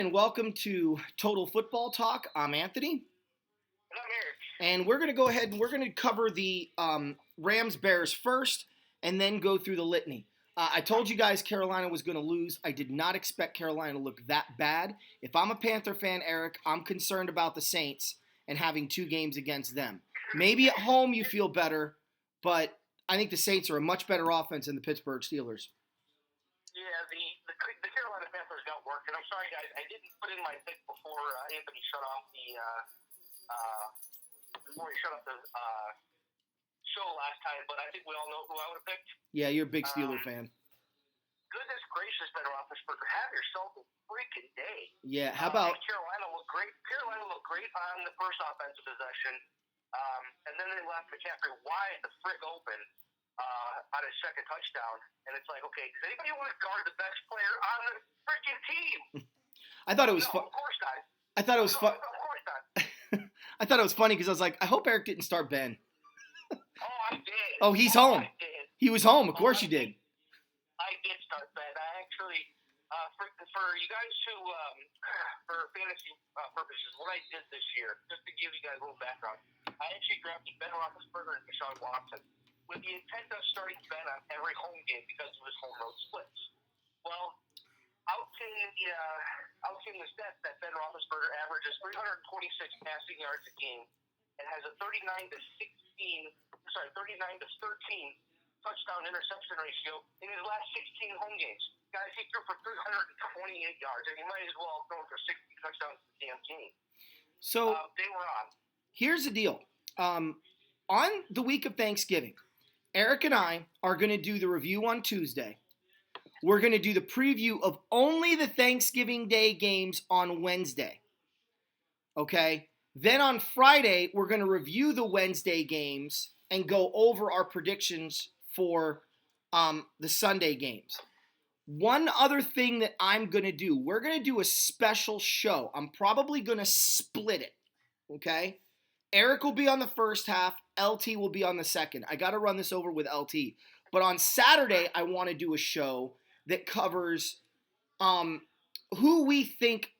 and welcome to Total Football Talk. I'm Anthony. And I'm Eric. And we're going to go ahead and we're going to cover the Rams-Bears first and then go through the litany. I told you guys Carolina was going to lose. I did not expect Carolina to look that bad. If I'm a Panther fan, Eric, I'm concerned about the Saints and having 2 games against them. Maybe at home you feel better, but I think the Saints are a much better offense than the Pittsburgh Steelers. Yeah, the Carolina Panthers got work, and I'm sorry, guys, I didn't put in my pick before Anthony shut off the show last time, but I think we all know who I would have picked. Yeah, you're a big Steeler fan. Goodness gracious, Ben Roethlisberger, have yourself a freaking day. Yeah, how about Carolina looked great. Carolina looked great on the first offensive possession, and then they left McCaffrey wide the frick open on his second touchdown, and it's like, okay, does anybody want to guard the best player on the freaking team? I thought it was fun. Of course not. I thought it was fun. Of course not. I thought it was funny because I was like, I hope Eric didn't start Ben. Oh, I did. Oh, he's home. I did. He was home. Of course you did. I did start Ben. I actually, for you guys who, for fantasy purposes, what I did this year, just to give you guys a little background, I actually drafted Ben Roethlisberger and Deshaun Watson with the intent of starting Ben on every home game because of his home road splits. Well, out came the stats that Ben Roethlisberger averages 326 passing yards a game and has a 39 to 13 touchdown interception ratio in his last 16 home games. Guys, he threw for 328 yards, and he might as well have thrown for 60 touchdowns in the damn game. So they were on. Here's the deal. On the week of Thanksgiving, Eric and I are going to do the review on Tuesday. We're going to do the preview of only the Thanksgiving Day games on Wednesday. Okay? Then on Friday, we're going to review the Wednesday games and go over our predictions for the Sunday games. One other thing that I'm going to do, we're going to do a special show. I'm probably going to split it. Okay? Eric will be on the first half. LT will be on the second. I got to run this over with LT. But on Saturday, I want to do a show that covers who we think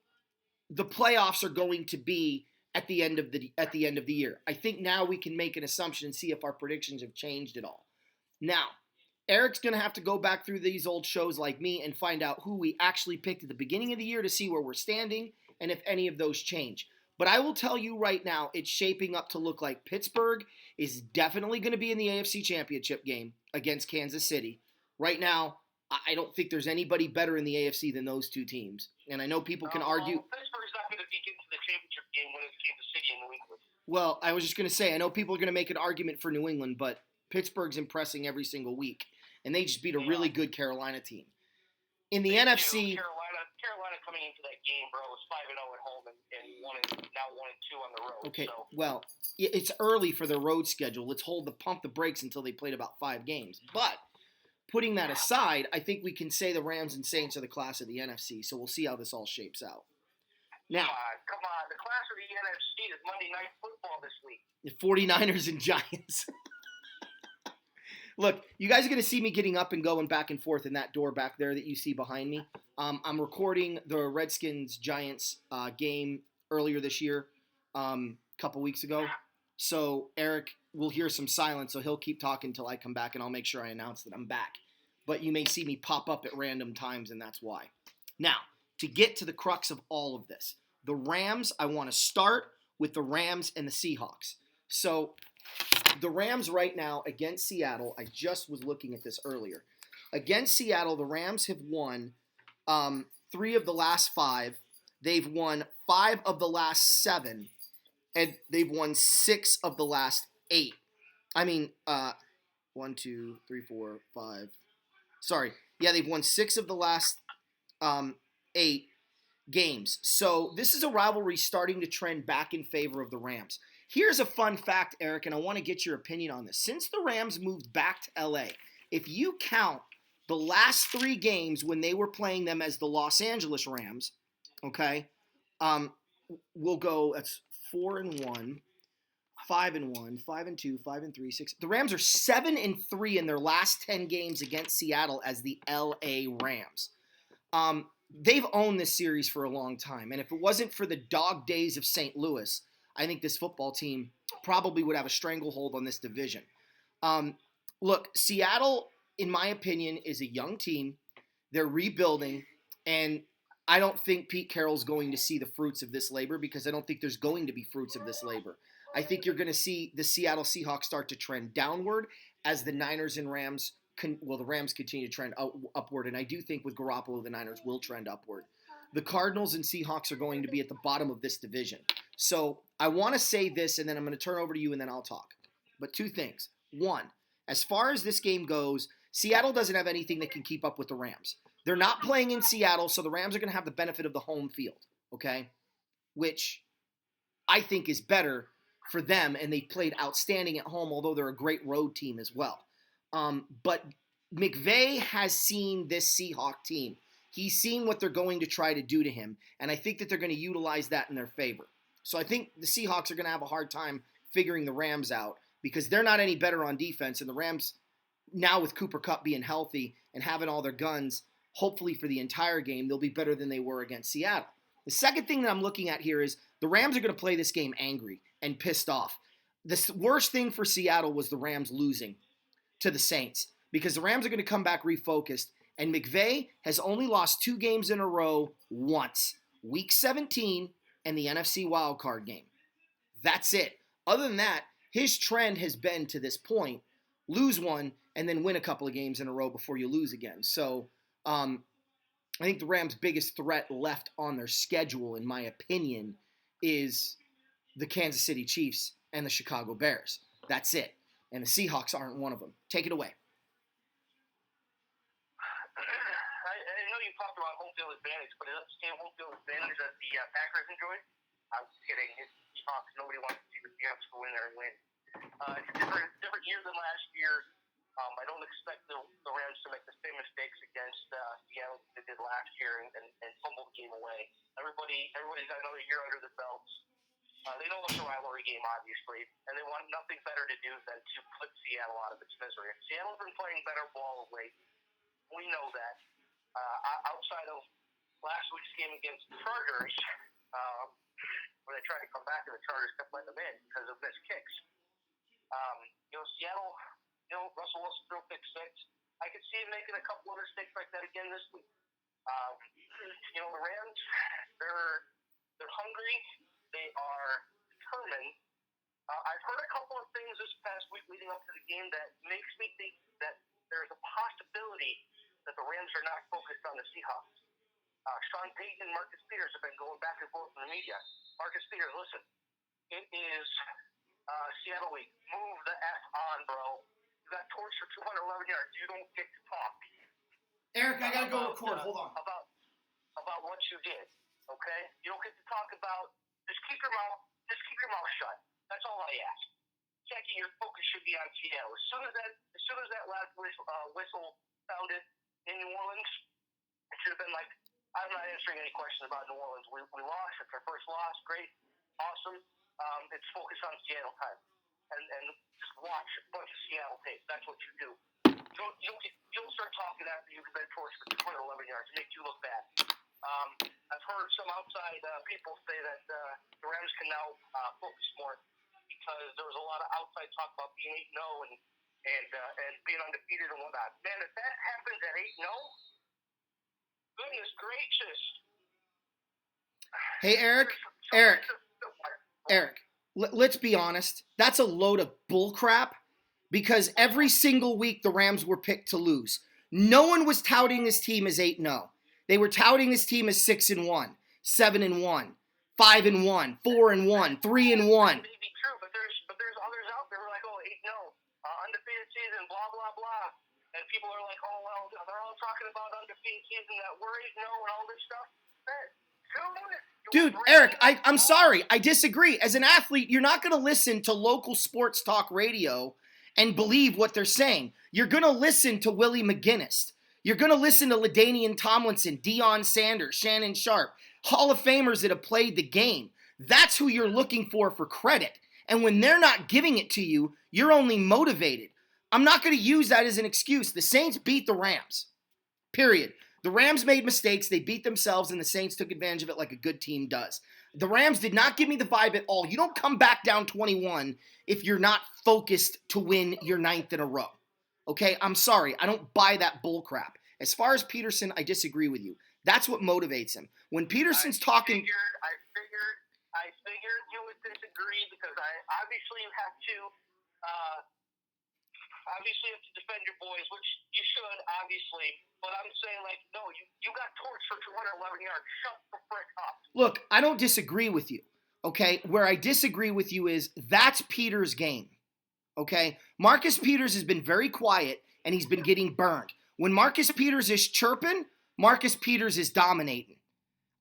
the playoffs are going to be at the end of the year. I think now we can make an assumption and see if our predictions have changed at all. Now, Eric's going to have to go back through these old shows like me and find out who we actually picked at the beginning of the year to see where we're standing and if any of those change. But I will tell you right now, it's shaping up to look like Pittsburgh is definitely going to be in the AFC Championship game against Kansas City. Right now, I don't think there's anybody better in the AFC than those two teams. And I know people can argue. Well, Pittsburgh's not going to get into the championship game when it's Kansas City and New England. Well, I was just going to say, I know people are going to make an argument for New England, but Pittsburgh's impressing every single week. And they just beat a really good Carolina team. In the NFC... Carolina coming into that game, bro, was 5-0 at home and now 1-2 on the road. Okay, so. Well, it's early for their road schedule. Let's pump the brakes until they played about 5 games. But putting that aside, I think we can say the Rams and Saints are the class of the NFC. So we'll see how this all shapes out. Now, come on. The class of the NFC is Monday Night Football this week. The 49ers and Giants. Look, you guys are going to see me getting up and going back and forth in that door back there that you see behind me. I'm recording the Redskins-Giants game earlier this year, a couple weeks ago. So Eric will hear some silence, so he'll keep talking until I come back, and I'll make sure I announce that I'm back. But you may see me pop up at random times, and that's why. Now, to get to the crux of all of this, the Rams, I want to start with the Rams and the Seahawks. So the Rams right now against Seattle, I just was looking at this earlier. Against Seattle, the Rams have won 3 of the last 5. They've won 5 of the last 7. And they've won 6 of the last 8. I mean, 1, 2, 3, 4, 5. Sorry. Yeah, they've won 6 of the last 8 games. So this is a rivalry starting to trend back in favor of the Rams. Here's a fun fact, Eric, and I want to get your opinion on this. Since the Rams moved back to LA, if you count the last 3 games when they were playing them as the Los Angeles Rams, okay, we'll go, that's 4-1, 5-1, 5-2, 5-3, 6. The Rams are 7-3 in their last 10 games against Seattle as the LA Rams. they've owned this series for a long time. And if it wasn't for the dog days of St. Louis, I think this football team probably would have a stranglehold on this division. Look, Seattle, in my opinion, is a young team. They're rebuilding, and I don't think Pete Carroll's going to see the fruits of this labor because I don't think there's going to be fruits of this labor. I think you're going to see the Seattle Seahawks start to trend downward as the Niners and Rams the Rams continue to trend upward, and I do think with Garoppolo, the Niners will trend upward. The Cardinals and Seahawks are going to be at the bottom of this division. So I want to say this, and then I'm going to turn over to you, and then I'll talk. But two things. One, as far as this game goes, Seattle doesn't have anything that can keep up with the Rams. They're not playing in Seattle, so the Rams are going to have the benefit of the home field, okay? Which I think is better for them, and they played outstanding at home, although they're a great road team as well. But McVay has seen this Seahawk team. He's seen what they're going to try to do to him, and I think that they're going to utilize that in their favor. So I think the Seahawks are going to have a hard time figuring the Rams out because they're not any better on defense, and the Rams, now with Cooper Kupp being healthy and having all their guns, hopefully for the entire game, they'll be better than they were against Seattle. The second thing that I'm looking at here is the Rams are going to play this game angry and pissed off. The worst thing for Seattle was the Rams losing to the Saints because the Rams are going to come back refocused, and McVay has only lost 2 games in a row once, Week 17 and the NFC wildcard game. That's it. Other than that, his trend has been to this point, lose one and then win a couple of games in a row before you lose again. So I think the Rams' biggest threat left on their schedule, in my opinion, is the Kansas City Chiefs and the Chicago Bears. That's it. And the Seahawks aren't one of them. Take it away. I know you talked about home field advantage, but it doesn't stand home field advantage that the Packers enjoy. I'm just kidding. It's Seahawks. Nobody wants to see the Seahawks go in there and win. It's a different year than last year. I don't expect the Rams to make the same mistakes against Seattle as they did last year and fumble the game away. Everybody's got another year under the belts. They know it's a rivalry game, obviously, and they want nothing better to do than to put Seattle out of its misery. Seattle's been playing better ball of late. We know that. Outside of last week's game against the Chargers, where they tried to come back and the Chargers kept letting them in because of missed kicks. Seattle, Russell Wilson threw pick 6. I could see him making a couple of mistakes like that again this week. The Rams, they're hungry. They are determined. I've heard a couple of things this past week leading up to the game that makes me think that there's a possibility that the Rams are not focused on the Seahawks. Sean Payton and Marcus Peters have been going back and forth in the media. Marcus Peters, listen, it is Seattle week. Move the F on, bro. You got torched for 211 yards. You don't get to talk. Eric, I got to go record. Hold on. About what you did, okay? You don't get to talk about. Just keep your mouth shut. That's all I ask. Jackie, your focus should be on Seattle. As soon as that last whistle sounded in New Orleans, it should have been like, I'm not answering any questions about New Orleans. We lost. It's our first loss. Great. Awesome. It's focus on Seattle time. And just watch a bunch of Seattle tape. That's what you do. You don't start talking after you've been torched for 211 yards. It makes you look bad. I've heard some outside people say that the Rams can now focus more because there was a lot of outside talk about being 8-0 and being undefeated and whatnot. Man, if that happens at 8-0, goodness gracious. Hey, Eric, let's be honest. That's a load of bullcrap because every single week the Rams were picked to lose. No one was touting this team as 8-0. They were touting this team as 6-1, 7-1, 5-1, 4-1, 3-1. Maybe true, but there's others out there who are like, 8-0, undefeated season, blah blah blah, and people are like, well, they're all talking about undefeated season that we're 8-0 and all this stuff. Dude, Eric, I'm sorry, I disagree. As an athlete, you're not going to listen to local sports talk radio and believe what they're saying. You're going to listen to Willie McGinnis. You're going to listen to LaDainian Tomlinson, Deion Sanders, Shannon Sharp, Hall of Famers that have played the game. That's who you're looking for credit. And when they're not giving it to you, you're only motivated. I'm not going to use that as an excuse. The Saints beat the Rams. Period. The Rams made mistakes. They beat themselves, and the Saints took advantage of it like a good team does. The Rams did not give me the vibe at all. You don't come back down 21 if you're not focused to win your 9th in a row. Okay, I'm sorry. I don't buy that bull crap. As far as Peterson, I disagree with you. That's what motivates him. When Peterson's talking... I figured you would disagree because obviously you have to defend your boys, which you should, obviously. But I'm saying, like, no, you got torched for 211 yards. Shut the frick up. Look, I don't disagree with you, okay? Where I disagree with you is that's Peters' game, okay? Marcus Peters has been very quiet, and he's been getting burned. When Marcus Peters is chirping, Marcus Peters is dominating.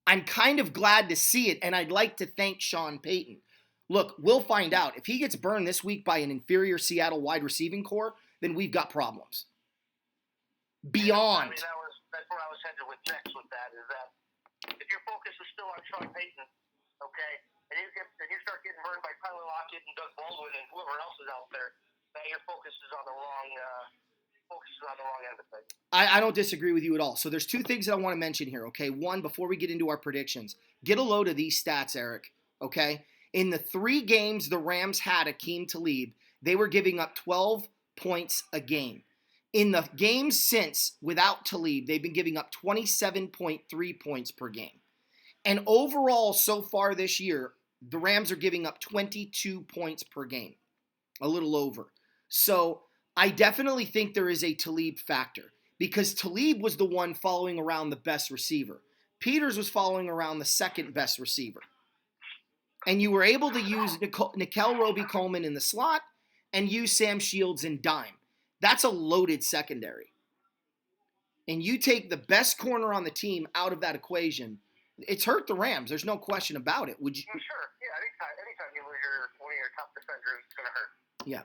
I'm kind of glad to see it, and I'd like to thank Sean Payton. Look, we'll find out. If he gets burned this week by an inferior Seattle wide receiving core, then we've got problems. Beyond. I mean, that's where I was headed with next with that, is that if your focus is still on Sean Payton, okay, and you start getting burned by Tyler Lockett and Doug Baldwin and whoever else is out there, then your focus is on the wrong end of things. I don't disagree with you at all. So there's two things that I want to mention here, okay? One, before we get into our predictions, get a load of these stats, Eric, okay? In the 3 games the Rams had Akeem Talib, they were giving up 12 points a game. In the games since, without Talib, they've been giving up 27.3 points per game. And overall, so far this year, the Rams are giving up 22 points per game, a little over. So I definitely think there is a Talib factor because Talib was the one following around the best receiver. Peters was following around the second best receiver. And you were able to use Nickel Roby-Coleman in the slot and use Sam Shields in dime. That's a loaded secondary. And you take the best corner on the team out of that equation, it's hurt the Rams. There's no question about it. Would you? Sure. Yeah, anytime you lose one of your top defenders, it's going to hurt. Yeah.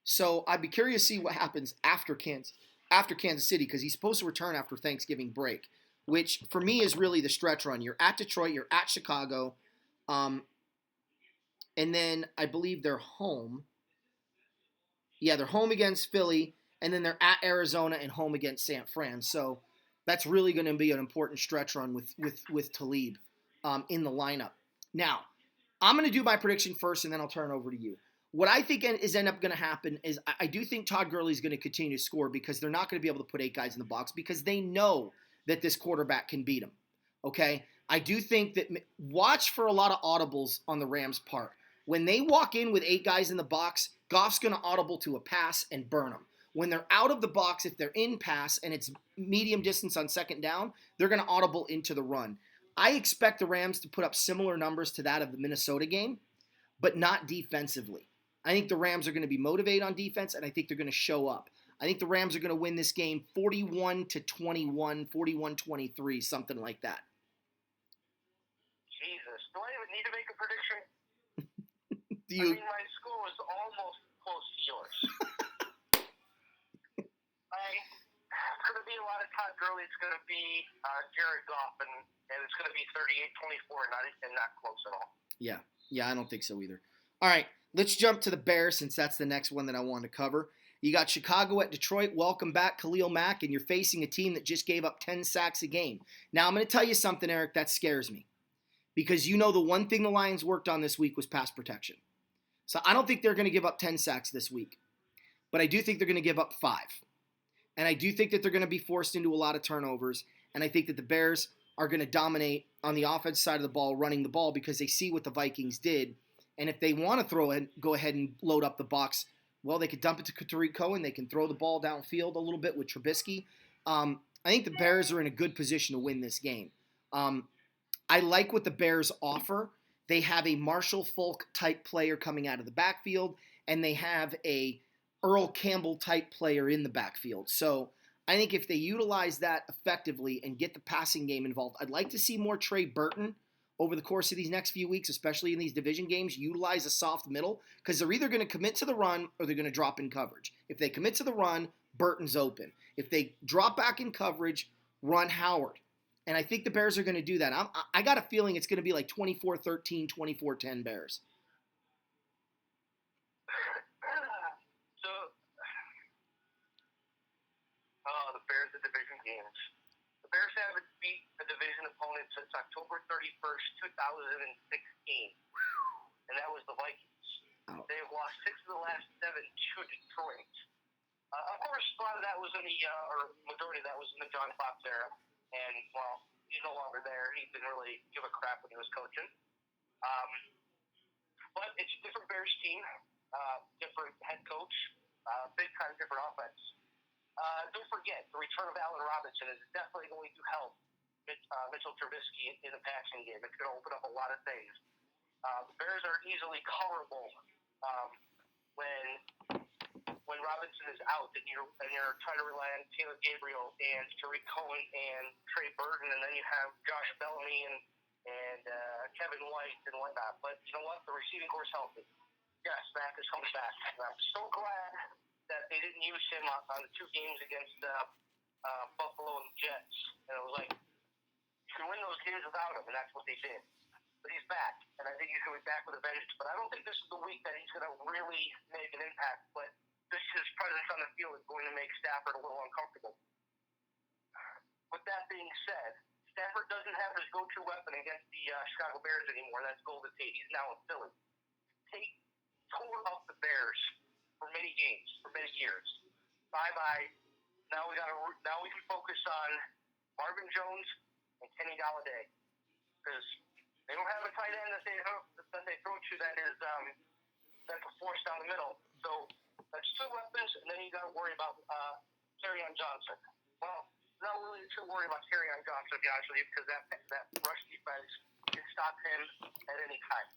So I'd be curious to see what happens after Kansas City because he's supposed to return after Thanksgiving break, which for me is really the stretch run. You're at Detroit, you're at Chicago, and then I believe they're home. Yeah, they're home against Philly, and then they're at Arizona and home against San Fran. So that's really going to be an important stretch run with Talib in the lineup. Now, I'm going to do my prediction first, and then I'll turn it over to you. What I think is end up going to happen is I do think Todd Gurley is going to continue to score because they're not going to be able to put 8 guys in the box because they know that this quarterback can beat him. Okay? I do think that watch for a lot of audibles on the Rams' part. When they walk in with 8 guys in the box, Goff's going to audible to a pass and burn them. When they're out of the box, if they're in pass and it's medium distance on second down, they're going to audible into the run. I expect the Rams to put up similar numbers to that of the Minnesota game, but not defensively. I think the Rams are going to be motivated on defense, and I think they're going to show up. I think the Rams are going to win this game 41-21, 41-23, something like that. Jesus. Do I even need to make a prediction? I mean, my score was almost close to yours. It's going to be a lot of Todd Gurley. It's going to be Jared Goff, and it's going to be 38-24, and not close at all. Yeah, I don't think so either. All right, let's jump to the Bears since that's the next one that I want to cover. You got Chicago at Detroit. Welcome back, Khalil Mack, and you're facing a team that just gave up 10 sacks a game. Now, I'm going to tell you something, Eric, that scares me. Because you know the one thing the Lions worked on this week was pass protection. So I don't think they're going to give up 10 sacks this week. But I do think they're going to give up 5. And I do think that they're going to be forced into a lot of turnovers. And I think that the Bears are going to dominate on the offense side of the ball, running the ball, because they see what the Vikings did. And if they want to go ahead and load up the box, well, they could dump it to Tariq Cohen. They can throw the ball downfield a little bit with Trubisky. I think the Bears are in a good position to win this game. I like what the Bears offer. They have a Marshall Faulk-type player coming out of the backfield, and they have a Earl Campbell-type player in the backfield. So I think if they utilize that effectively and get the passing game involved, I'd like to see more Trey Burton over the course of these next few weeks, especially in these division games, utilize a soft middle because they're either going to commit to the run or they're going to drop in coverage. If they commit to the run, Burton's open. If they drop back in coverage, run Howard. And I think the Bears are going to do that. I got a feeling it's going to be like 24-13, 24-10 Bears. The Bears, the division games. The Bears haven't beat a division opponent since October 31st, 2016, and that was the Vikings. Oh. They have lost 6 of the last 7 to Detroit. Of course, a lot of that was in the, or majority of that was in the John Fox era, and, well, he's no longer there. He didn't really give a crap when he was coaching. But it's a different Bears team, different head coach, big time different offense. Don't forget, the return of Allen Robinson is definitely going to help Mitchell Trubisky in the passing game. It's going to open up a lot of things. The Bears are easily coverable when Robinson is out, and you're trying to rely on Taylor Gabriel and Tariq Cohen and Trey Burton, and then you have Josh Bellamy and Kevin White and whatnot. But you know what? The receiving corps is healthy. Yes, Mac is coming back. And I'm so glad that they didn't use him on the 2 games against Buffalo and the Jets. And it was like, you can win those games without him, and that's what they did. But he's back, and I think he's going to be back with a vengeance. But I don't think this is the week that he's going to really make an impact. But his presence on the field is going to make Stafford a little uncomfortable. With that being said, Stafford doesn't have his go-to weapon against the Chicago Bears anymore. That's Golden Tate. He's now in Philly. Tate tore up the Bears for many games, for many years. Bye-bye. Now we can focus on Marvin Jones and Kenny Golladay, because they don't have a tight end that they throw to that is that's a force down the middle. So that's 2 weapons, and then you got to worry about Kerryon Johnson. Well, not really too worried about Kerryon Johnson, to be honest with you, because that rush defense can stop him at any time.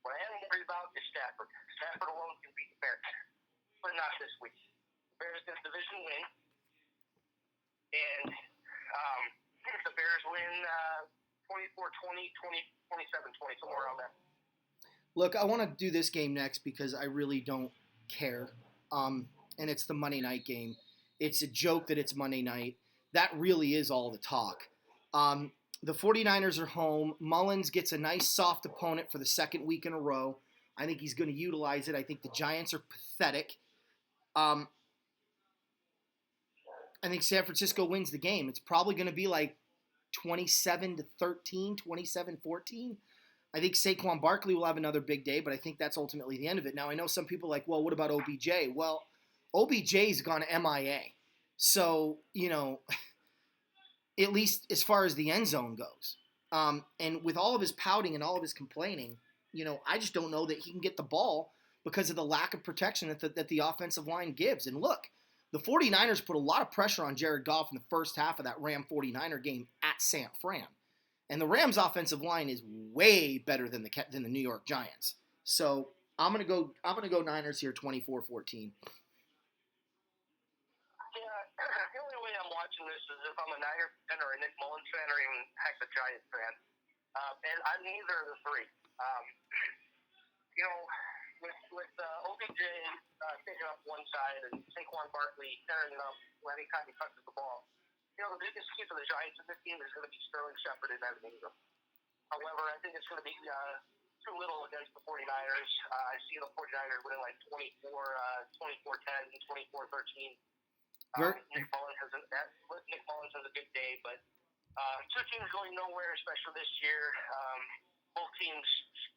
What I am worried about is Stafford. Stafford alone can beat the Bears, but not this week. The Bears get a division win, and the Bears win 24-20, 27-20, somewhere around there. Look, I want to do this game next because I really don't care. And it's the Monday night game. It's a joke that it's Monday night. That really is all the talk. The 49ers are home. Mullins gets a nice soft opponent for the 2nd week in a row. I think he's going to utilize it. I think the Giants are pathetic. I think San Francisco wins the game. It's probably going to be like 27-13, 27-14. I think Saquon Barkley will have another big day, but I think that's ultimately the end of it. Now, I know some people are like, well, what about OBJ? Well, OBJ's gone MIA. So, at least as far as the end zone goes. And with all of his pouting and all of his complaining, I just don't know that he can get the ball because of the lack of protection that the offensive line gives. And look, the 49ers put a lot of pressure on Jared Goff in the first half of that Ram 49er game at San Fran. And the Rams' offensive line is way better than the New York Giants. So I'm gonna go Niners here, 24-14. The only way I'm watching this is if I'm a Niner fan or a Nick Mullins fan or even heck a Giants fan. And I'm neither of the three. With OBJ taking up one side and Saquon Barkley tearing it up any time he touches the ball, the biggest key for the Giants in this game is going to be Sterling Shepard and Evan Ingram. However, I think it's going to be too little against the 49ers. I see the 49ers winning like 24-10, 24-13. Nick Mullins has a good day, but 2 teams going nowhere, especially this year. Both teams,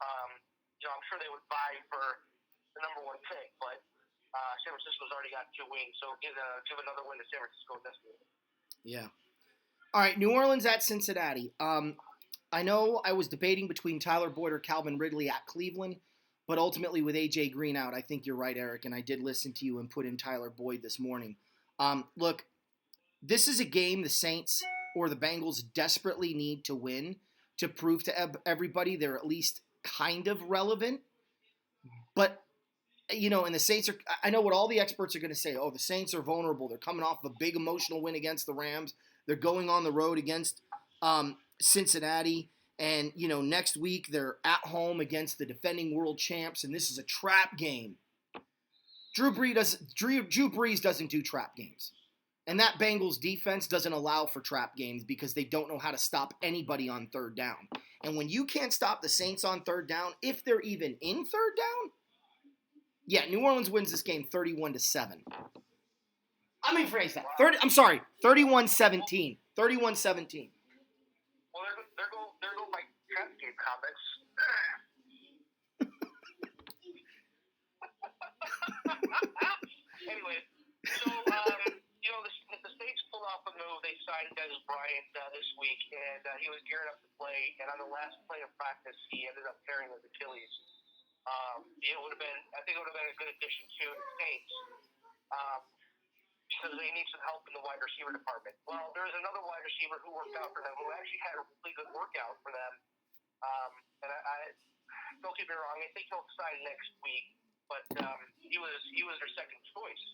I'm sure they would vie for the number 1 pick, but San Francisco's already got 2 wins, so give another win to San Francisco this week. Yeah. All right, New Orleans at Cincinnati. I know I was debating between Tyler Boyd or Calvin Ridley at Cleveland, but ultimately with A.J. Green out, I think you're right, Eric, and I did listen to you and put in Tyler Boyd this morning. Look, this is a game the Saints or the Bengals desperately need to win to prove to everybody they're at least kind of relevant. But, and the Saints are – I know what all the experts are going to say. Oh, the Saints are vulnerable. They're coming off of a big emotional win against the Rams. They're going on the road against Cincinnati. And, next week they're at home against the defending world champs, and this is a trap game. Drew Brees doesn't do trap games. And that Bengals defense doesn't allow for trap games because they don't know how to stop anybody on 3rd down. And when you can't stop the Saints on 3rd down, if they're even in 3rd down, yeah, New Orleans wins this game 31-7. Let me phrase that. 31-17. 31-17. Well, there go my trap game comments. Anyway, so the States pulled off a move. They signed Dennis Bryant this week, and he was gearing up to play. And on the last play of practice, he ended up tearing his Achilles. I think it would have been a good addition to the Saints. Because they need some help in the wide receiver department. Well, there's another wide receiver who worked out for them, who actually had a really good workout for them. And I don't get me wrong, I think he'll sign next week, but he was their second choice.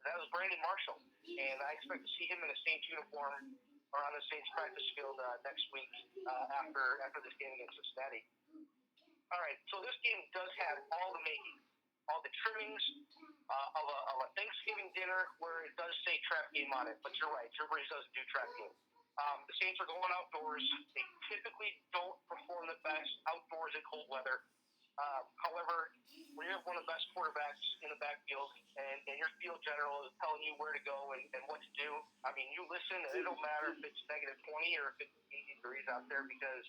That was Brandon Marshall, and I expect to see him in a Saints uniform or on the Saints practice field next week after this game against Cincinnati. All right, so this game does have all the makings, all the trimmings of a Thanksgiving dinner where it does say trap game on it. But you're right, Drew Brees doesn't do trap game. The Saints are going outdoors. They typically don't perform the best outdoors in cold weather. However, when you have one of the best quarterbacks in the backfield and your field general is telling you where to go and what to do, I mean, you listen, and it don't matter if it's -20 or if it's 80 degrees out there because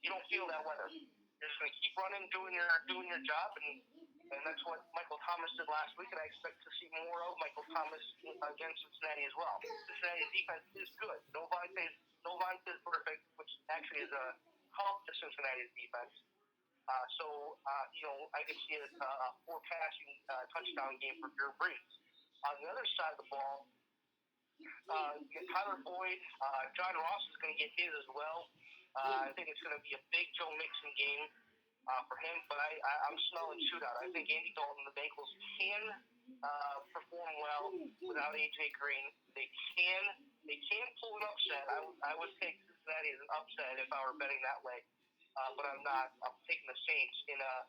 you don't feel that weather. You're just going to keep running, doing your job, and that's what Michael Thomas did last week, and I expect to see more of Michael Thomas against Cincinnati as well. Cincinnati's defense is good. No Vontae is perfect, which actually is a help to Cincinnati's defense. I could see a 4-passing touchdown game for Drew Brees. On the other side of the ball, Tyler Boyd, John Ross is going to get his as well. I think it's going to be a big Joe Mixon game for him, but I'm smelling shootout. I think Andy Dalton and the Bengals can perform well without AJ Green. They can pull an upset. I would take Cincinnati as an upset if I were betting that way, but I'm not. I'm taking the Saints in a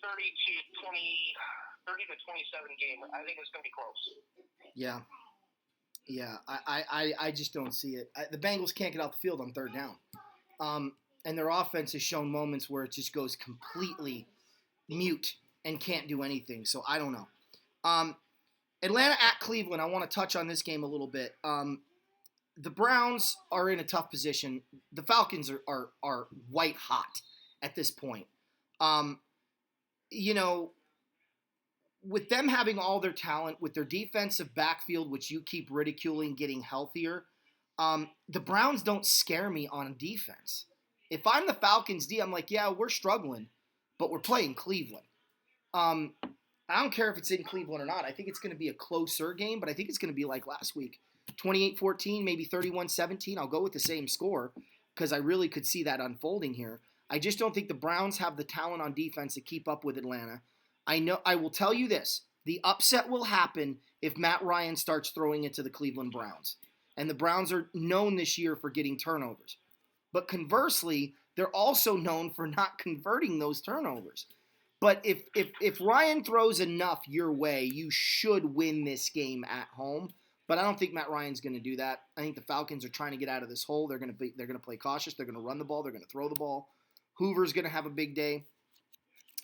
30 to 27 game. I think it's going to be close. Yeah. Yeah, I just don't see it. The Bengals can't get out the field on third down. And their offense has shown moments where it just goes completely mute and can't do anything. So I don't know. Atlanta at Cleveland, I want to touch on this game a little bit. The Browns are in a tough position. The Falcons are white hot at this point. With them having all their talent, with their defensive backfield, which you keep ridiculing getting healthier, the Browns don't scare me on defense. If I'm the Falcons D, I'm like, yeah, we're struggling, but we're playing Cleveland. I don't care if it's in Cleveland or not. I think it's going to be a closer game, but I think it's going to be like last week. 28-14, maybe 31-17. I'll go with the same score because I really could see that unfolding here. I just don't think the Browns have the talent on defense to keep up with Atlanta. I will tell you this. The upset will happen if Matt Ryan starts throwing it to the Cleveland Browns. And the Browns are known this year for getting turnovers. But conversely, they're also known for not converting those turnovers. But if Ryan throws enough your way, you should win this game at home. But I don't think Matt Ryan's going to do that. I think the Falcons are trying to get out of this hole. They're going to play cautious. They're going to run the ball. They're going to throw the ball. Hoover's going to have a big day.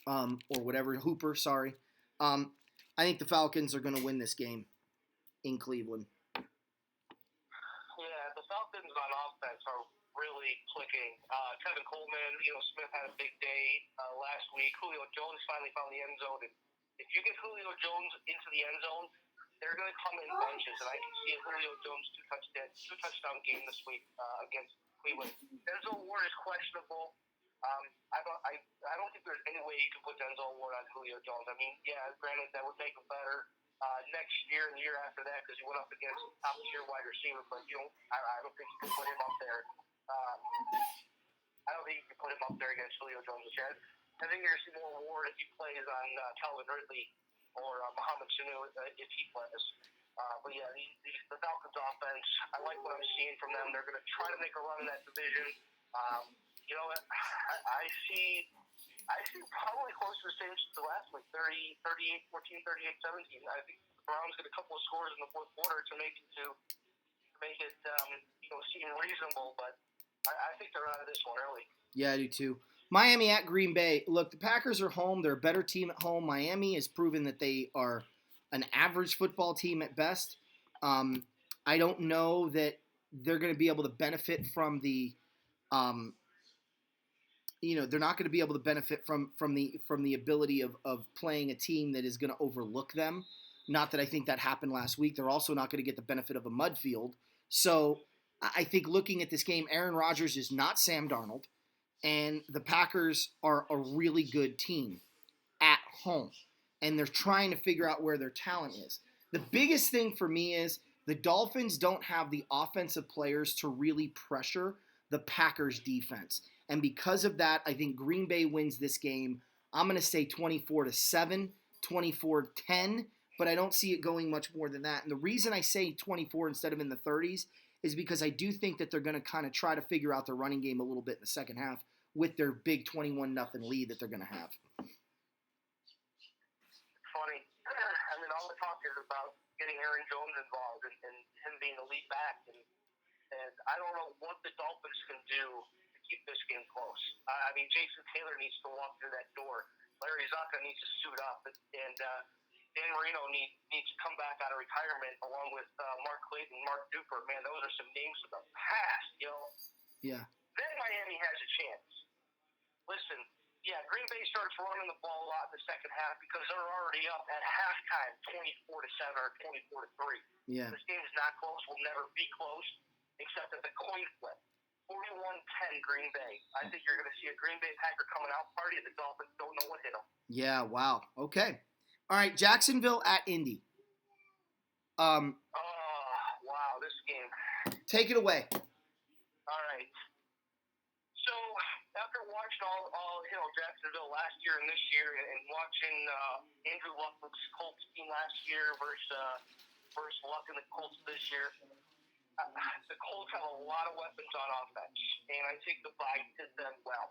Or whatever, Hooper, sorry. I think the Falcons are going to win this game in Cleveland. Yeah, the Falcons on offense are really clicking. Kevin Coleman, Smith had a big day last week. Julio Jones finally found the end zone. And if you get Julio Jones into the end zone, they're going to come in bunches. And I can see a Julio Jones two-touchdown game this week against Cleveland. Denzel Ward is questionable. I don't think there's any way you can put Denzel Ward on Julio Jones. I mean, yeah, granted, that would make him better next year and the year after that because he went up against a top-tier wide receiver, but I don't think you can put him up there. I don't think you can put him up there against Julio Jones this year. I think you're going to see more Ward if he plays on Calvin Ridley or Mohamed Sanu if he plays. But yeah, the Falcons offense, I like what I'm seeing from them. They're going to try to make a run in that division. I see probably close to the same as the last week, 38-14, 38-17. I think the Browns get a couple of scores in the fourth quarter to make it seem reasonable, but I think they're out of this one early. Yeah, I do too. Miami at Green Bay. Look, the Packers are home. They're a better team at home. Miami has proven that they are an average football team at best. I don't know that they're going to be able to benefit from the they're not going to be able to benefit from the ability of playing a team that is going to overlook them. Not that I think that happened last week. They're also not going to get the benefit of a mud field. So I think looking at this game, Aaron Rodgers is not Sam Darnold, and the Packers are a really good team at home, and they're trying to figure out where their talent is. The biggest thing for me is the Dolphins don't have the offensive players to really pressure the Packers defense. And because of that, I think Green Bay wins this game. I'm going to say 24-7, 24-10, but I don't see it going much more than that. And the reason I say 24 instead of in the 30s is because I do think that they're going to kind of try to figure out their running game a little bit in the second half with their big 21-0 lead that they're going to have. Funny. I mean, all the talk is about getting Aaron Jones involved and him being the lead back. And I don't know what the Dolphins can do to keep this game close. I mean, Jason Taylor needs to walk through that door. Larry Zonka needs to suit up. And Dan Marino needs to come back out of retirement along with Mark Clayton, Mark Duper. Man, those are some names of the past, Yeah. Then Miami has a chance. Listen, yeah, Green Bay starts running the ball a lot in the second half because they're already up at halftime 24-7 or 24-3. Yeah. This game is not close, will never be close, except at the coin flip. 41-10 Green Bay. I think you're going to see a Green Bay Packer coming out party, and the Dolphins don't know what hit them. Yeah, wow. Okay. All right, Jacksonville at Indy. Wow, this game. Take it away. All right. So, after watching all Jacksonville last year and this year, and watching Andrew Luck's Colts team last year versus Luck and the Colts this year, the Colts have a lot of weapons on offense, and I think the bye did them well.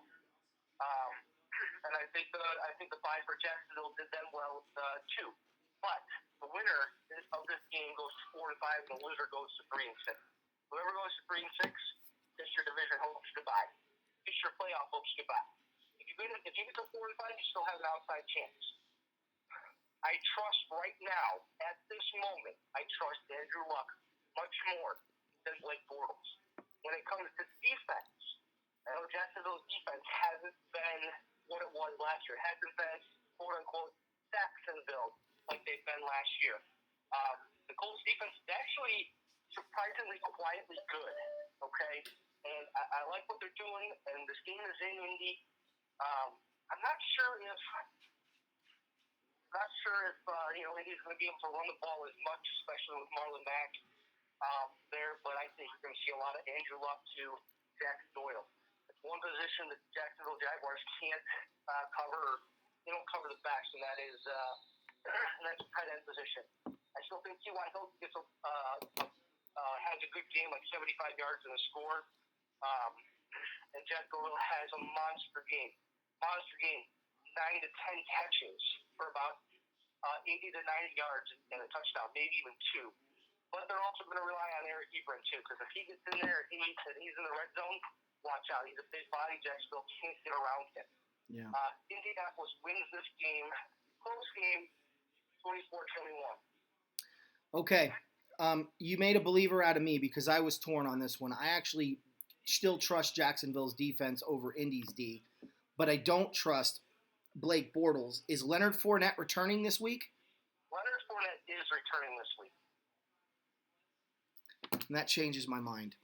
And I think the bye for Jacksonville did them well too. But the winner of this game goes 4-5, and the loser goes to 3-6. Whoever goes to 3-6, it's your division hopes goodbye. It's your playoff hopes goodbye. If you get to 4-5, you still have an outside chance. I trust right now, at this moment, I trust Andrew Luck much more than Blake Bortles. When it comes to defense, I know Jacksonville's defense hasn't been what it was last year. It hasn't been, quote-unquote, Jacksonville like they've been last year. The Colts defense is actually surprisingly quietly good, okay? And I like what they're doing, and this game is in Indy. I'm not sure if Indy's going to be able to run the ball as much, especially with Marlon Mack there. But I think you're going to see a lot of Andrew Luck to Jack Doyle. It's one position that Jacksonville Jaguars can't cover. They don't cover the backs, and that's a tight end position. I still think T.Y. Hilton has a good game, like 75 yards in a score. And Jack Doyle has a monster game. 9 to 10 catches for about 80 to 90 yards and a touchdown, maybe even 2. But they're also going to rely on Eric Ebron, too, because if he gets in there and he's in the red zone, watch out. He's a big body. Jacksonville can't get around him. Yeah. Indianapolis wins this game. Close game, 24-21. Okay. You made a believer out of me because I was torn on this one. I actually still trust Jacksonville's defense over Indy's D, but I don't trust Blake Bortles. Is Leonard Fournette returning this week? Leonard Fournette is returning this week. And that changes my mind.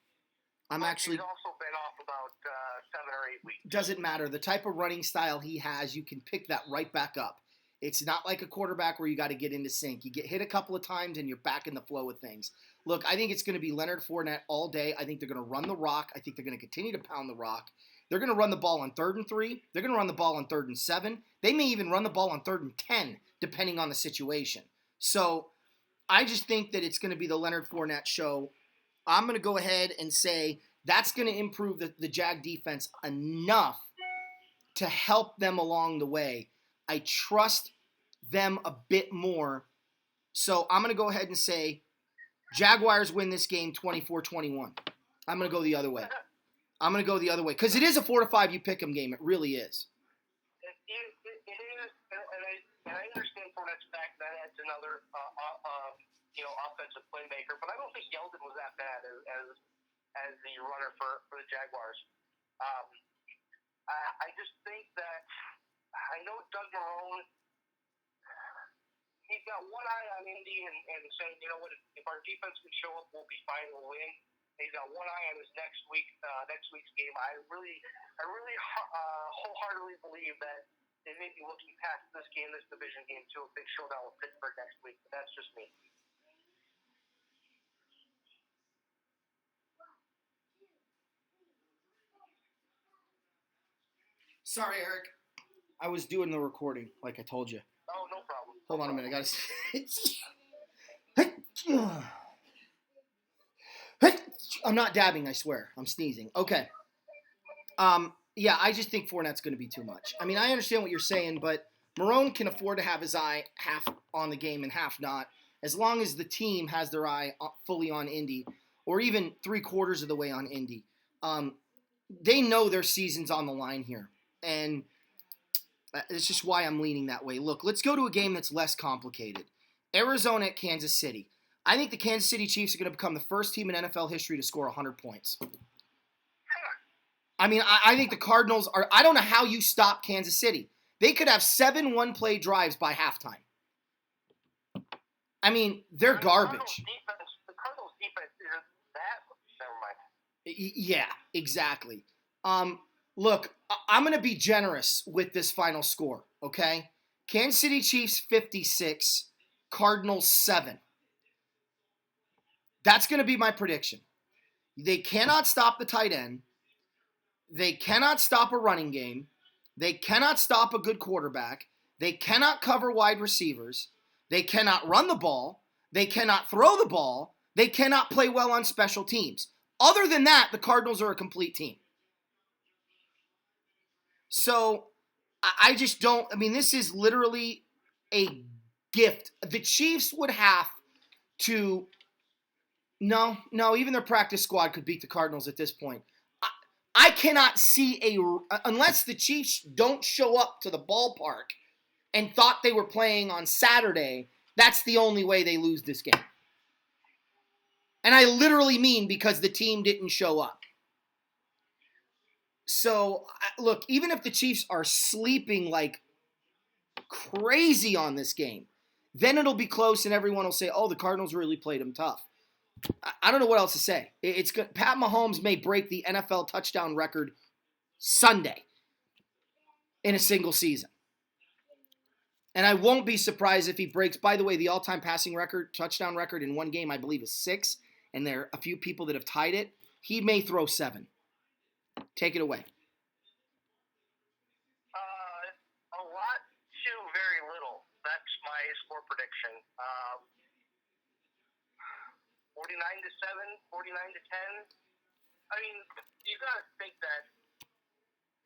He's also been off about 7 or 8 weeks. Doesn't matter. The type of running style he has, you can pick that right back up. It's not like a quarterback where you got to get into sync. You get hit a couple of times and you're back in the flow of things. Look, I think it's going to be Leonard Fournette all day. I think they're going to run the rock. I think they're going to continue to pound the rock. They're going to run the ball on 3rd and 3. They're going to run the ball on 3rd and 7. They may even run the ball on 3rd and 10, depending on the situation. So I just think that it's going to be the Leonard Fournette show. I'm going to go ahead and say that's going to improve the Jag defense enough to help them along the way. I trust them a bit more. So I'm going to go ahead and say Jaguars win this game 24-21. I'm going to go the other way. Because it is a 4-5 you pick 'em game. It really is. It is, and I understand Fournette's back. That adds another offensive playmaker. But I don't think Yeldon was that bad as runner for the Jaguars. I just think that I know Doug Marrone. He's got one eye on Indy and saying, you know what, if our defense can show up, we'll be fine, we'll win. He's got one eye on his next week's game. I really wholeheartedly believe that they may be looking past this game, this division game, to a big showdown with Pittsburgh next week. But that's just me. Sorry, Eric. I was doing the recording, like I told you. Oh, no problem. Hold on a minute. I gotta. I'm not dabbing. I swear. I'm sneezing. Okay. Yeah, I just think Fournette's going to be too much. I mean, I understand what you're saying, but Marrone can afford to have his eye half on the game and half not, as long as the team has their eye fully on Indy, or even 3/4 of the way on Indy. They know their season's on the line here, and it's just why I'm leaning that way. Look, let's go to a game that's less complicated. Arizona at Kansas City. I think the Kansas City Chiefs are going to become the first team in NFL history to score 100 points. I mean, I think the Cardinals are – I don't know how you stop Kansas City. They could have 7 one-play drives by halftime. I mean, they're garbage. The Cardinals' defense isn't that – never mind. Yeah, exactly. Look, I'm going to be generous with this final score, okay? Kansas City Chiefs 56, Cardinals 7. That's going to be my prediction. They cannot stop the tight end. They cannot stop a running game. They cannot stop a good quarterback. They cannot cover wide receivers. They cannot run the ball. They cannot throw the ball. They cannot play well on special teams. Other than that, the Cardinals are a complete team. So I just don't, I mean, this is literally a gift. The Chiefs would have to, no, even their practice squad could beat the Cardinals at this point. I cannot see unless the Chiefs don't show up to the ballpark and thought they were playing on Saturday, that's the only way they lose this game. And I literally mean because the team didn't show up. So, look, even if the Chiefs are sleeping like crazy on this game, then it'll be close and everyone will say, oh, the Cardinals really played them tough. I don't know what else to say. It's good. Pat Mahomes may break the NFL touchdown record Sunday in a single season. And I won't be surprised if he breaks, by the way, the all-time passing record, touchdown record in one game, I believe is 6, and there are a few people that have tied it. He may throw 7. Take it away. A lot to very little. That's my score prediction. 49-7, 49-10. I mean, you got to think that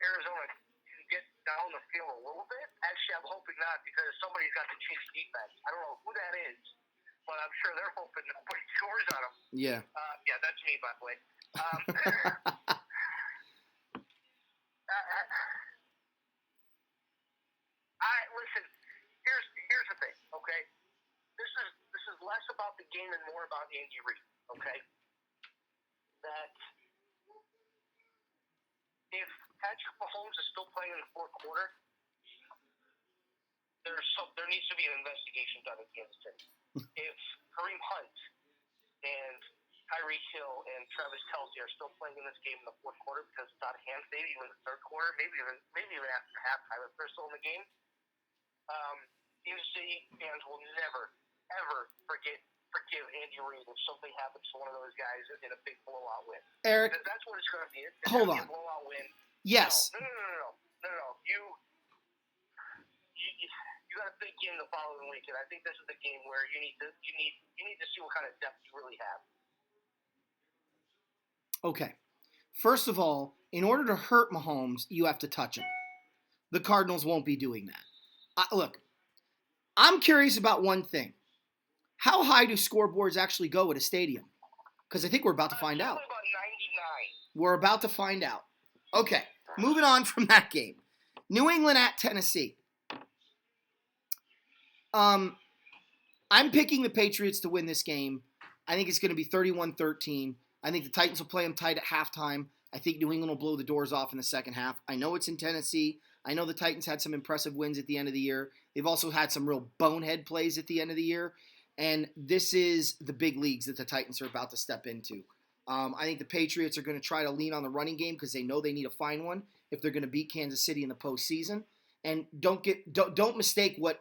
Arizona can get down the field a little bit. Actually, I'm hoping not because somebody's got the Chiefs defense. I don't know who that is, but I'm sure they're hoping nobody scores on them. Yeah. Yeah, that's me, by the way. Listen. Here's the thing. Okay, this is less about the game and more about Andy Reid. Okay, that if Patrick Mahomes is still playing in the fourth quarter, there needs to be an investigation done in Kansas City. If Kareem Hunt and Tyreek Hill and Travis Kelce are still playing in this game in the fourth quarter because it's out of hand, maybe even the third quarter, maybe even after halftime if they're still in the game. Kansas City fans will never, ever forgive Andy Reid if something happens to one of those guys in a big blowout win. Eric, because that's what it's going to be. It's hold going to on. be a blowout win. Yes. No. You got to think in the following week, and I think this is the game where you need to see what kind of depth you really have. Okay. First of all, in order to hurt Mahomes, you have to touch him. The Cardinals won't be doing that. Look, I'm curious about one thing. How high do scoreboards actually go at a stadium? Because I think we're about to find out. About 99. We're about to find out. Okay, moving on from that game. New England at Tennessee. I'm picking the Patriots to win this game. I think it's going to be 31-13. I think the Titans will play them tight at halftime. I think New England will blow the doors off in the second half. I know it's in Tennessee. I know the Titans had some impressive wins at the end of the year. They've also had some real bonehead plays at the end of the year. And this is the big leagues that the Titans are about to step into. I think the Patriots are going to try to lean on the running game because they know they need to find one if they're going to beat Kansas City in the postseason. And don't mistake what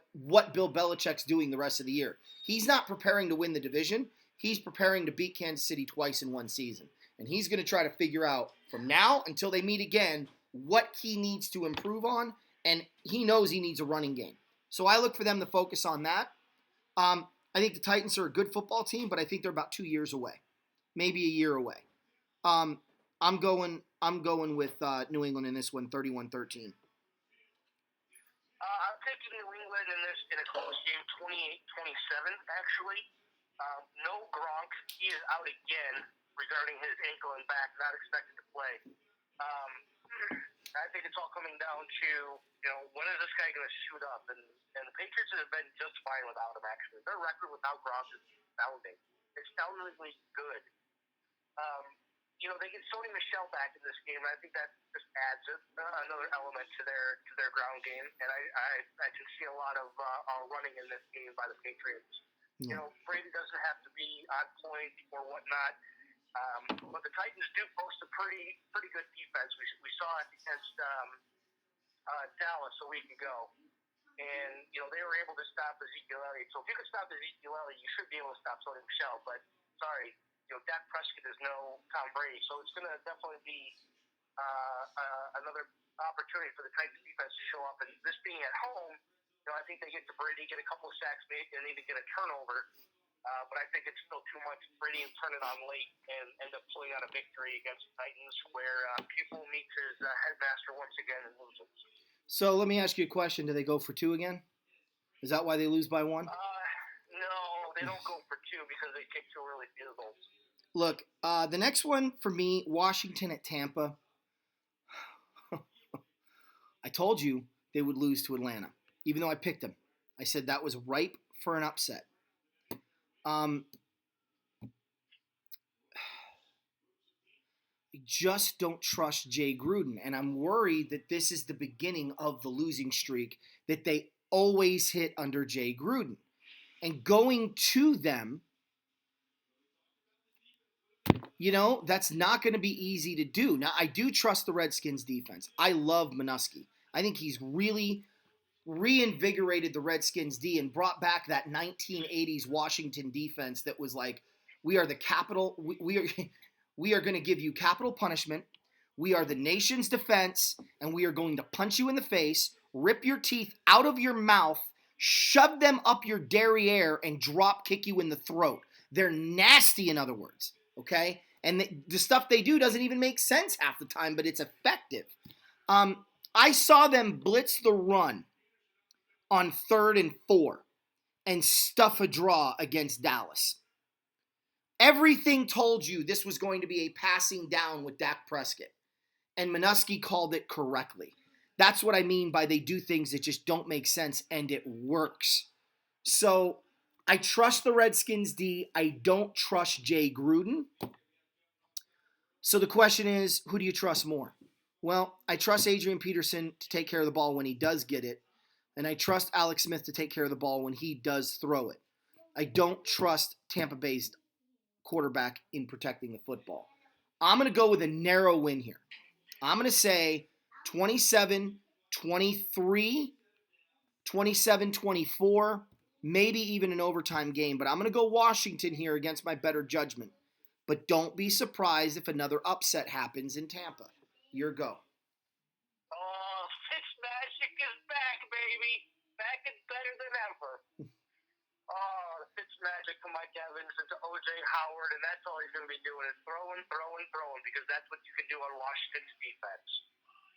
Bill Belichick's doing the rest of the year. He's not preparing to win the division. He's preparing to beat Kansas City twice in one season. And he's going to try to figure out from now until they meet again what he needs to improve on. And he knows he needs a running game. So I look for them to focus on that. I think the Titans are a good football team, but I think they're about 2 years away, maybe a year away. I'm going with New England in this one, 31-13. I'm taking New England in a close game, 28-27, actually. No Gronk. He is out again regarding his ankle and back, not expected to play. I think it's all coming down to, when is this guy going to shoot up? And the Patriots have been just fine without him, actually. Their record without Gronk is astounding. It's astoundingly good. They get Sony Michel back in this game, and I think that just adds another element to their ground game. And I can see a lot of running in this game by the Patriots. Yeah. Brady doesn't have to be on point or whatnot. But the Titans do post a pretty good defense. We saw it against Dallas a week ago. And, they were able to stop Ezekiel Elliott. So if you can stop Ezekiel Elliott, you should be able to stop Sony Michel. But, sorry, Dak Prescott is no Tom Brady. So it's going to definitely be another opportunity for the Titans defense to show up. And this being at home, I think they get to Brady, get a couple of sacks, maybe, and even get a turnover. But I think it's still too much. Brady will turn it on late and end up pulling out a victory against the Titans where Pupil meets his headmaster once again and loses. So let me ask you a question. Do they go for 2 again? Is that why they lose by 1? No, they don't go for 2 because they take 2 early field goals. Look, the next one for me, Washington at Tampa. I told you they would lose to Atlanta, even though I picked them. I said that was ripe for an upset. I just don't trust Jay Gruden, and I'm worried that this is the beginning of the losing streak that they always hit under Jay Gruden. And going to them, that's not going to be easy to do. Now, I do trust the Redskins defense. I love Minuski. I think he's really reinvigorated the Redskins D and brought back that 1980s Washington defense that was like, we are the capital, we are going to give you capital punishment, we are the nation's defense, and we are going to punch you in the face, rip your teeth out of your mouth, shove them up your derriere, and drop kick you in the throat. They're nasty, in other words, okay? And the stuff they do doesn't even make sense half the time, but it's effective. I saw them blitz the run on 3rd and 4 and stuff a draw against Dallas. Everything told you this was going to be a passing down with Dak Prescott, and Minuski called it correctly. That's what I mean by they do things that just don't make sense, and it works. So I trust the Redskins D. I don't trust Jay Gruden. So the question is, who do you trust more? Well, I trust Adrian Peterson to take care of the ball when he does get it. And I trust Alex Smith to take care of the ball when he does throw it. I don't trust Tampa Bay's quarterback in protecting the football. I'm going to go with a narrow win here. I'm going to say 27-23, 27-24, maybe even an overtime game. But I'm going to go Washington here against my better judgment. But don't be surprised if another upset happens in Tampa. Your go. Fitzmagic is back, baby. Back and better than ever. The Fitzmagic to Mike Evans and to O.J. Howard, and that's all he's going to be doing is throwing, because that's what you can do on Washington's defense.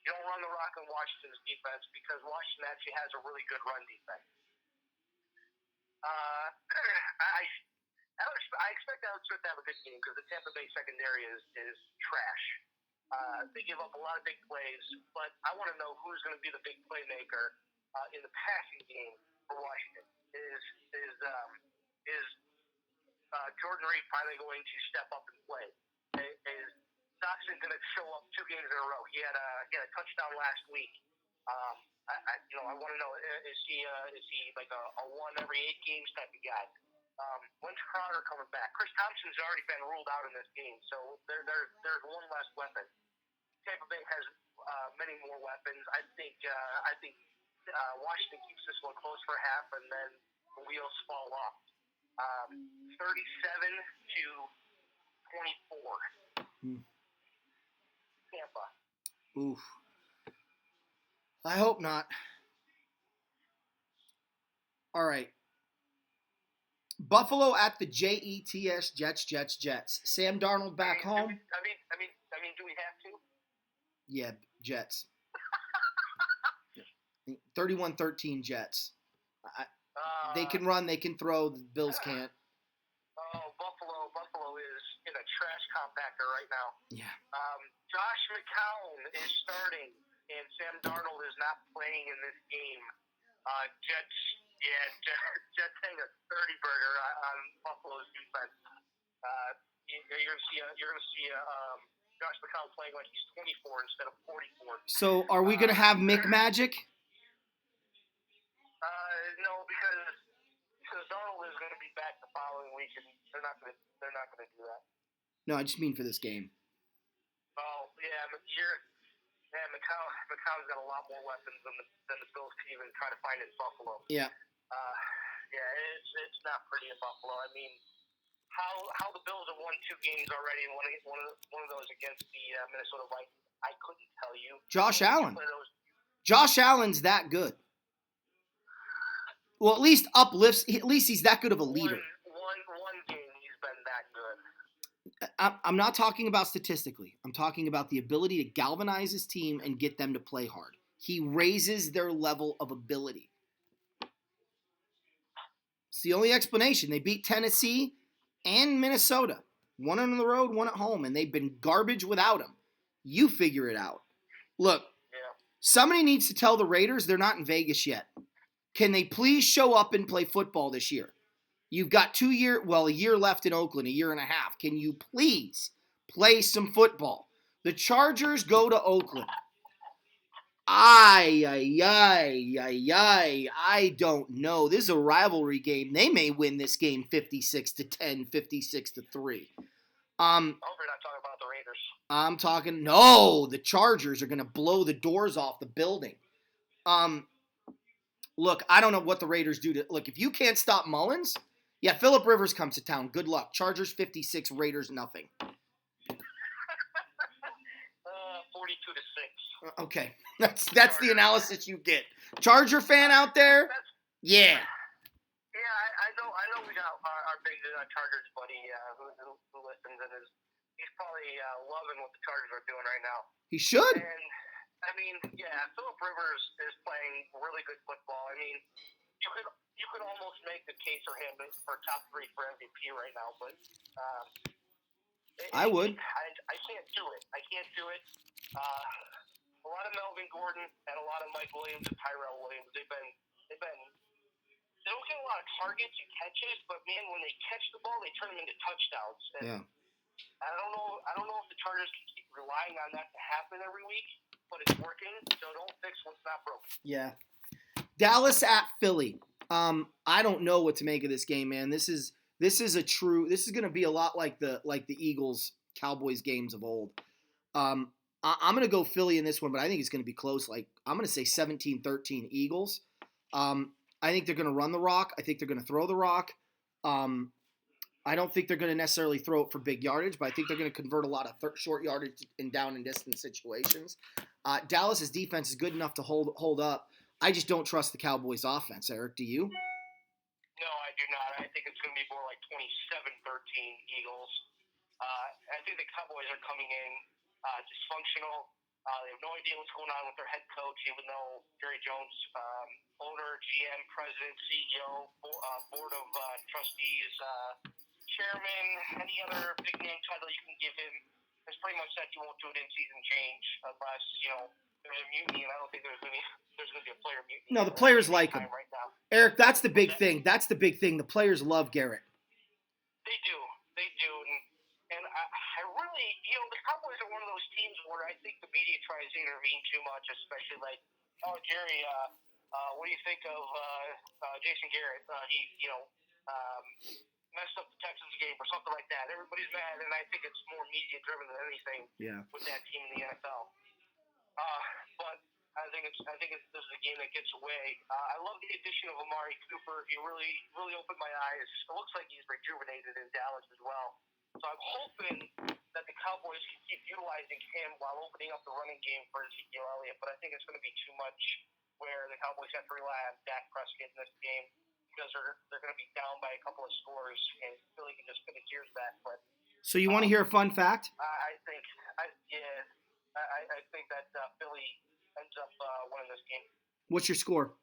You don't run the rock on Washington's defense because Washington actually has a really good run defense. I expect Alex Smith to have a good game because the Tampa Bay secondary is trash. They give up a lot of big plays, but I want to know who's going to be the big playmaker in the passing game for Washington. Is Jordan Reed finally going to step up and play? Thompson going to show up 2 games in a row? He had a touchdown last week. I want to know, is he like a 1 every 8 games type of guy? When's Crowder coming back? Chris Thompson's already been ruled out in this game, so there's one less weapon. Tampa Bay has many more weapons. I think Washington keeps this one close for half, and then the wheels fall off. 37-24. Tampa. Oof. I hope not. All right. Buffalo at the Jets. Sam Darnold back home. I mean, do we have to? Yeah, Jets. 31-13 Jets. They can run, they can throw. The Bills can't. Oh, Buffalo is in a trash compactor right now. Yeah. Josh McCown is starting, and Sam Darnold is not playing in this game. Jets hang a 30-burger on Buffalo's defense. You're gonna see Josh McCown playing like he's 24 instead of 44. So are we gonna have Mick Magic? No, because Darnold is going to be back the following week, and they're not going to do that. No, I just mean for this game. Oh yeah, McCown's got a lot more weapons than the Bills can even try to find in Buffalo. Yeah. It's not pretty in Buffalo. I mean, how the Bills have won 2 games already, and one of those against the Minnesota Vikings, I couldn't tell you. Josh Allen. Josh Allen's that good. Well, at least uplifts. At least he's that good of a leader. One game he's been that good. I'm not talking about statistically. I'm talking about the ability to galvanize his team and get them to play hard. He raises their level of ability. It's the only explanation. They beat Tennessee and Minnesota. One on the road, one at home, and they've been garbage without him. You figure it out. Look, somebody needs to tell the Raiders they're not in Vegas yet. Can they please show up and play football this year? You've got a year left in Oakland, a year and a half. Can you please play some football? The Chargers go to Oakland. I don't know. This is a rivalry game. They may win this game 56-10, 56-3. I hope you're not talking about the Raiders. I'm talking, no, the Chargers are going to blow the doors off the building. Look, I don't know what the Raiders do look, if you can't stop Mullins, Phillip Rivers comes to town. Good luck. Chargers 56, Raiders nothing. 42-6. Okay. That's the analysis you get. Charger fan out there? Yeah. Yeah, I know we got our big Chargers buddy who listens, and he's probably loving what the Chargers are doing right now. He should. And I mean, Phillip Rivers is playing really good football. I mean, you could almost make the case for him for top 3 for MVP right now, but I would. I can't do it. A lot of Melvin Gordon and a lot of Mike Williams and Tyrell Williams. They don't get a lot of targets and catches, but man, when they catch the ball, they turn them into touchdowns. And I don't know if the Chargers can keep relying on that to happen every week, but it's working, so don't fix what's not broken. Yeah. Dallas at Philly. I don't know what to make of this game, man. This is going to be a lot like the Eagles Cowboys games of old. I'm going to go Philly in this one, but I think it's going to be close. Like, I'm going to say 17-13 Eagles. I think they're going to run the rock. I think they're going to throw the rock. I don't think they're going to necessarily throw it for big yardage, but I think they're going to convert a lot of short yardage and down and distance situations. Dallas's defense is good enough to hold up. I just don't trust the Cowboys' offense. Eric, do you? No, I do not. I think it's going to be more like 27-13 Eagles. I think the Cowboys are coming in dysfunctional. They have no idea what's going on with their head coach, even though Jerry Jones, owner, GM, president, CEO, board of trustees, chairman, any other big name title you can give him, has pretty much said he won't do an in-season change unless there's a mutiny, and I don't think there's going to be a player mutiny. No, the players like him. Right now. Eric, that's the big thing. That's the big thing. The players love Garrett. They do, and I really really, the Cowboys are one of those teams where I think the media tries to intervene too much, especially like, oh, Jerry, what do you think of Jason Garrett? Messed up the Texans game or something like that. Everybody's mad, and I think it's more media driven than anything with that team in the NFL. But I think this is a game that gets away. I love the addition of Amari Cooper. He really opened my eyes. It looks like he's rejuvenated in Dallas as well. So I'm hoping that the Cowboys can keep utilizing him while opening up the running game for Ezekiel Elliott. But I think it's going to be too much where the Cowboys have to rely on Dak Prescott in this game because they're going to be down by a couple of scores and Philly can just put his ears back. But So you want to hear a fun fact? I think that Philly ends up winning this game. What's your score?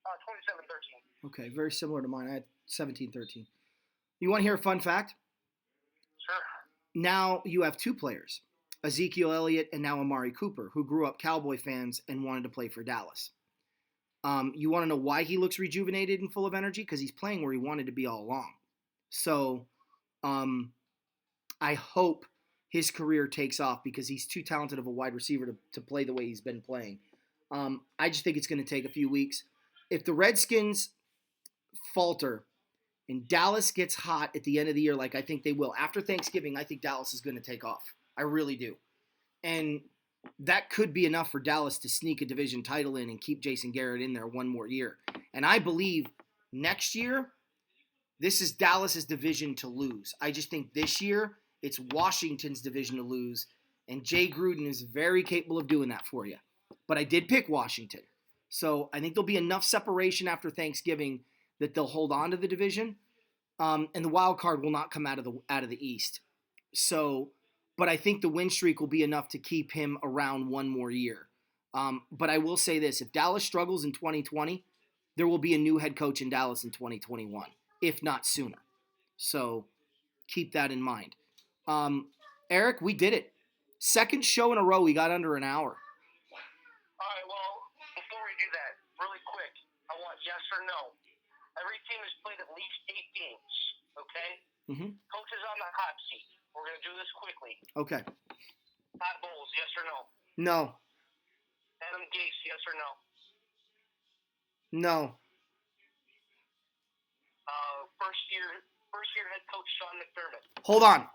27-13. Okay, very similar to mine. I had 17-13. You want to hear a fun fact? Sure. Now you have two players, Ezekiel Elliott and now Amari Cooper, who grew up Cowboy fans and wanted to play for Dallas. You want to know why he looks rejuvenated and full of energy? Because he's playing where he wanted to be all along. So I hope his career takes off because he's too talented of a wide receiver to play the way he's been playing. I just think it's going to take a few weeks. If the Redskins falter and Dallas gets hot at the end of the year like I think they will, after Thanksgiving, I think Dallas is going to take off. I really do. And that could be enough for Dallas to sneak a division title in and keep Jason Garrett in there one more year. And I believe next year, this is Dallas's division to lose. I just think this year, it's Washington's division to lose. And Jay Gruden is very capable of doing that for you. But I did pick Washington. So I think there'll be enough separation after Thanksgiving that they'll hold on to the division. And the wild card will not come out of the East. So, but I think the win streak will be enough to keep him around one more year. But I will say this, if Dallas struggles in 2020, there will be a new head coach in Dallas in 2021, if not sooner. So keep that in mind. Eric, we did it. Second show in a row, we got under an hour. All right, well, before we do that, really quick, I want yes or no. Every team has played at least 8 games, okay? Mm-hmm. Coach is on the hot seat. We're going to do this quickly. Okay. Todd Bowles, yes or no? No. Adam Gase, yes or no? No. First year head coach Sean McDermott. Hold on.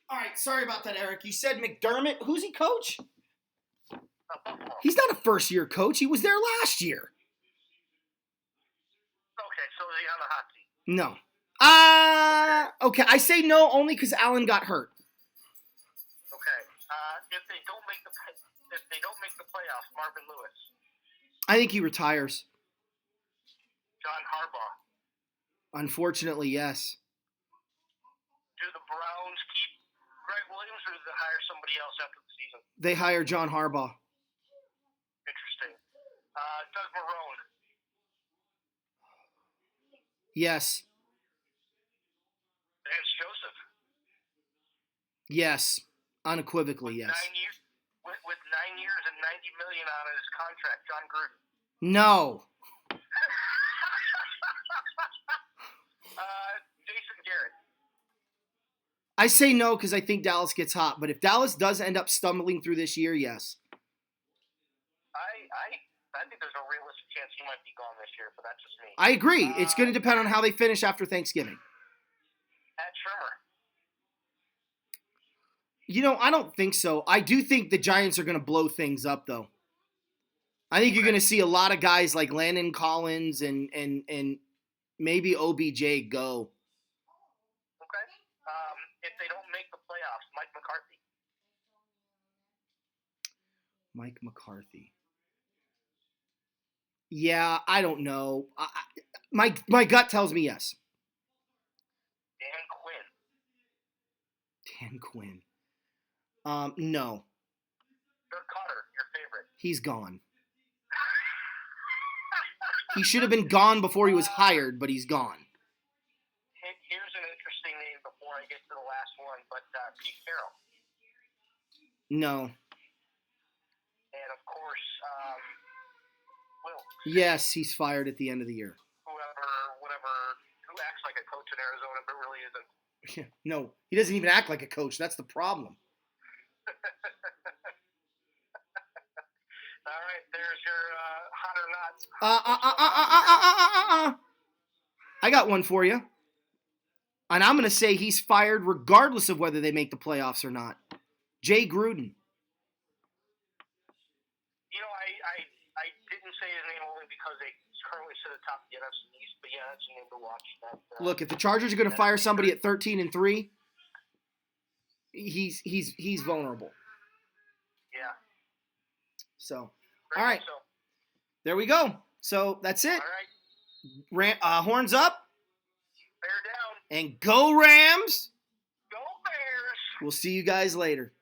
All right, sorry about that, Eric. You said McDermott. Who's he coach? He's not a first-year coach. He was there last year. Okay, so is he on the hot seat? No. Okay. I say no only because Allen got hurt. Okay. If they don't make the playoffs, Marvin Lewis. I think he retires. John Harbaugh. Unfortunately, yes. Do the Browns keep Greg Williams, or do they hire somebody else after the season? They hire John Harbaugh. Interesting. Doug Marrone. Yes. Vance Joseph. Yes. Unequivocally, yes. 9 years, with 9 years and $90 million on his contract, John Gruden. No. Jason Garrett. I say no because I think Dallas gets hot. But if Dallas does end up stumbling through this year, yes. I think there's a realistic chance he might be gone this year, but that's just me. I agree. It's going to depend on how they finish after Thanksgiving. Pat Shurmur. You know, I don't think so. I do think the Giants are going to blow things up, though. I think you're going to see a lot of guys like Landon Collins and maybe OBJ go. Okay. If they don't make the playoffs, Mike McCarthy. Yeah, I don't know. My gut tells me yes. Dan Quinn. Dan Quinn. No. Dirk Cutter, your favorite. He's gone. He should have been gone before he was hired, but he's gone. Here's an interesting name before I get to the last one, but Pete Carroll. No. And, of course, Wilkes. Yes, he's fired at the end of the year. Who acts like a coach in Arizona but really isn't. No, he doesn't even act like a coach. That's the problem. All right, there's your hot or not. I got one for you. And I'm going to say he's fired regardless of whether they make the playoffs or not. Jay Gruden. You know, I didn't say his name only because they currently sit atop the NFC East, but yeah, that's a name to watch. Look, if the Chargers are going to fire somebody at 13-3, he's vulnerable. Yeah. So, Very all right. So. There we go. So, that's it. All right. Horns up. Bear down. And go Rams. Go Bears. We'll see you guys later.